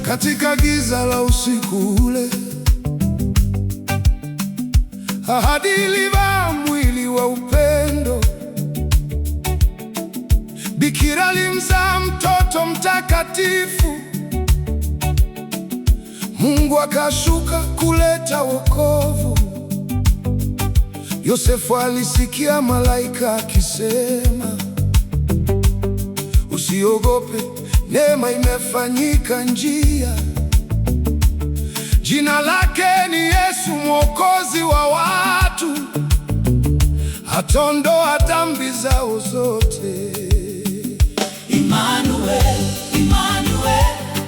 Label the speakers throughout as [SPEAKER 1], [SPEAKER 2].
[SPEAKER 1] Katika giza la usiku ule, ahadi ilivaa mwili wa upendo. Bikira alimzaa mtoto mtakatifu. Mungu akashuka kuleta wokovu. Yosefu alisikia malaika akisema, usiogope, neema imefanyika njia. Jina lake ni Yesu, Mwokozi wa watu, ataondoa dhambi zao zote.
[SPEAKER 2] Immanuel, Immanuel,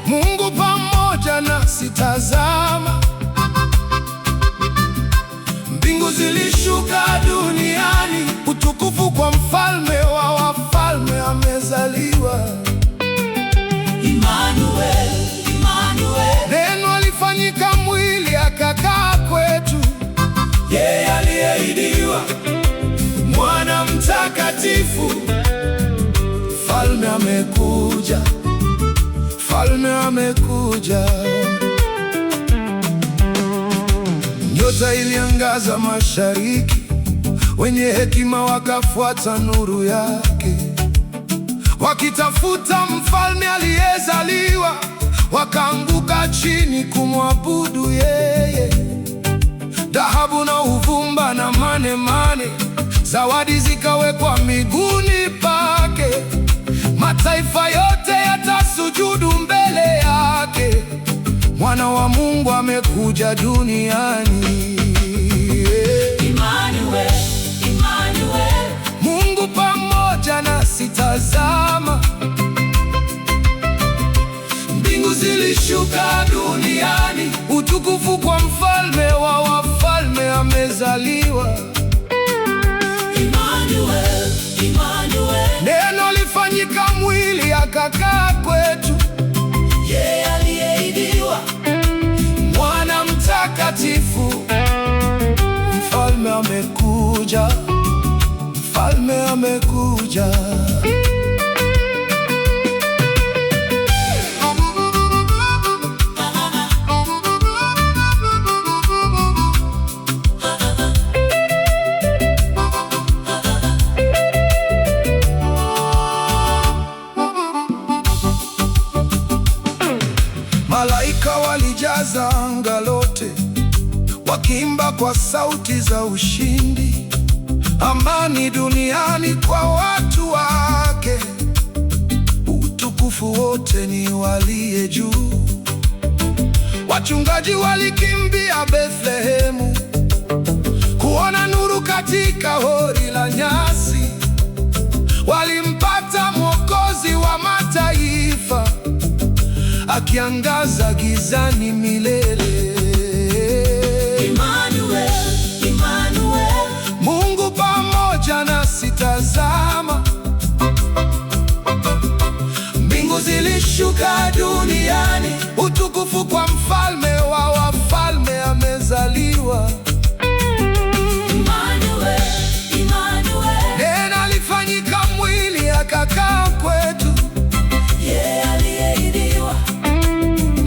[SPEAKER 1] Mungu pamoja nasi. Tazama, mbingu zilishuka duniani, utukufu kwa mfalme wa wafalme amezaliwa.
[SPEAKER 2] Immanuel, Immanuel,
[SPEAKER 1] Neno alifanyika mwili akakaa kwetu.
[SPEAKER 2] yeye aliyeahidiwa,
[SPEAKER 1] Mwana mtakatifu, Mfalme amekuja, Mfalme amekuja. Nyota iliangaza mashariki, wenye hekima wakafuata nuru yake, wakitafuta mfalme aliyezaliwa, wakaanguka chini kumwabudu yeye. Dhahabu na uvumba na manemane, zawadi zikawekwa miguuni pake. Mataifa yote yatasujudu mbele yake. Mwana wa Mungu amekuja duniani.
[SPEAKER 2] Immanuel, Immanuel,
[SPEAKER 1] Mungu pamoja nasi. Tazama, mbingu zilishuka duniani, utukufu kwa mfalme wa wafalme amezaliwa.
[SPEAKER 2] Immanuel, Immanuel,
[SPEAKER 1] Neno lifanyika mwili akakaa kwetu.
[SPEAKER 2] yeye aliyeahidiwa,
[SPEAKER 1] Mwana mtakatifu, Mfalme amekuja, Mfalme amekuja. Malaika walijaza anga lote, wakiimba kwa sauti za ushindi. Amani duniani kwa watu wake, utukufu wote ni waliye juu. Wachungaji walikimbia Bethlehemu, kuona nuru katika hori la nyasi. Walimpata Mwokozi wa mataifa, akiangaza gizani milele.
[SPEAKER 2] Immanuel, Immanuel,
[SPEAKER 1] Mungu pamoja nasi. Tazama, mbingu zilishuka duniani, utukufu kwa mfalme wa wafalme amezaliwa.
[SPEAKER 2] Immanuel, Immanuel,
[SPEAKER 1] Neno alifanyika mwili akakaa kwetu.
[SPEAKER 2] yeye aliyeahidiwa,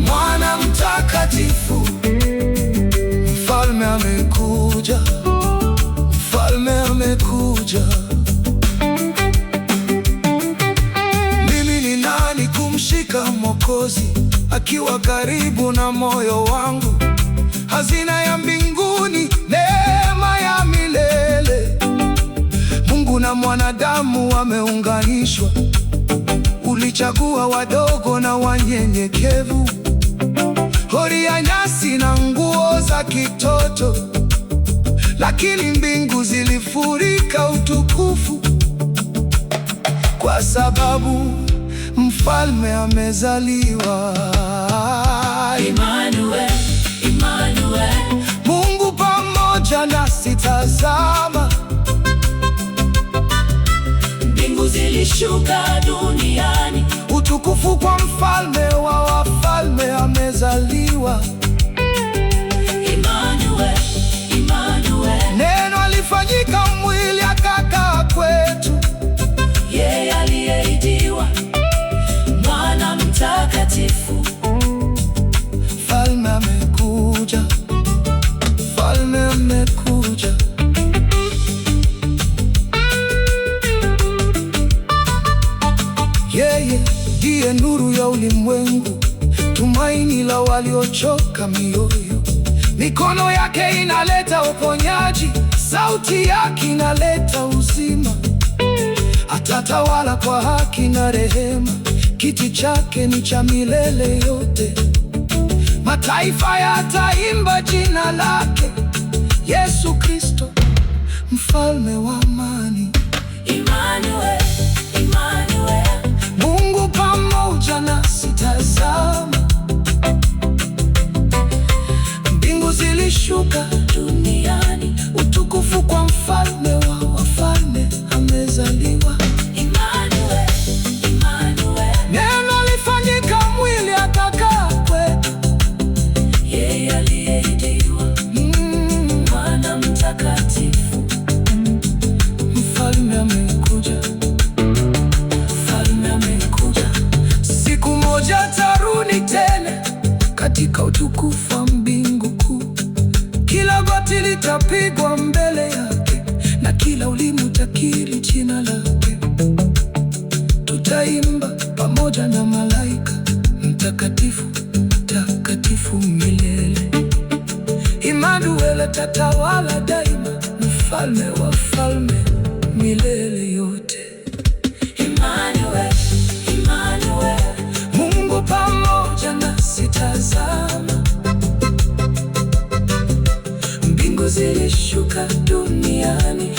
[SPEAKER 1] Mwana mtakatifu, Mfalme amekuja, Mfalme amekuja. Mimi ni nani kumshika Mwokozi akiwa karibu na moyo wangu? Hazina ya mbinguni, neema ya milele. na mwanadamu wameunganishwa. Ulichagua wadogo na wanyenyekevu, hori ya nyasi na nguo za kitoto, lakini mbingu zilifurika utukufu, kwa sababu mfalme amezaliwa.
[SPEAKER 2] Immanuel, Immanuel,
[SPEAKER 1] Mungu pamoja nasi. Tazama,
[SPEAKER 2] mbingu zilishuka duniani,
[SPEAKER 1] utukufu kwa mfalme wa wafalme amezaliwa.
[SPEAKER 2] Immanuel, Immanuel,
[SPEAKER 1] Neno alifanyika mwili akakaa kwetu,
[SPEAKER 2] yeye aliyeahidiwa, Mwana Mtakatifu.
[SPEAKER 1] mfalme amekuja, mfalme amekuja. Yeye ndiye nuru ya ulimwengu, tumaini la waliochoka mioyo. Mikono yake inaleta uponyaji, sauti yake inaleta uzima. Atatawala kwa haki na rehema, kiti chake ni cha milele yote. Mataifa yataimba jina lake, Yesu Kristo, mfalme wa amani.
[SPEAKER 2] Immanuel, Immanuel,
[SPEAKER 1] Mungu pamoja nasi. Tazama, mbingu zilishuka
[SPEAKER 2] duniani,
[SPEAKER 1] utukufu kwa mfalme wa wafalme amezaliwa.
[SPEAKER 2] Immanuel, Immanuel,
[SPEAKER 1] Neno alifanyika mwili akakaa kwetu,
[SPEAKER 2] yeye aliyeahidiwa, Mwana Mtakatifu.
[SPEAKER 1] mfalme amekuja, mfalme amekuja. Siku moja atarudi tena katika utukufu wa mbingu kuu. Kila goti litapigwa mbele yake na kila ulimi utakiri jina lake. Tutaimba pamoja na malaika, mtakatifu, mtakatifu milele. Immanuel atatawala daima, mfalme wa falme milele yote.
[SPEAKER 2] Immanuel, Immanuel,
[SPEAKER 1] Mungu pamoja nasi. Tazama, mbingu zilishuka duniani,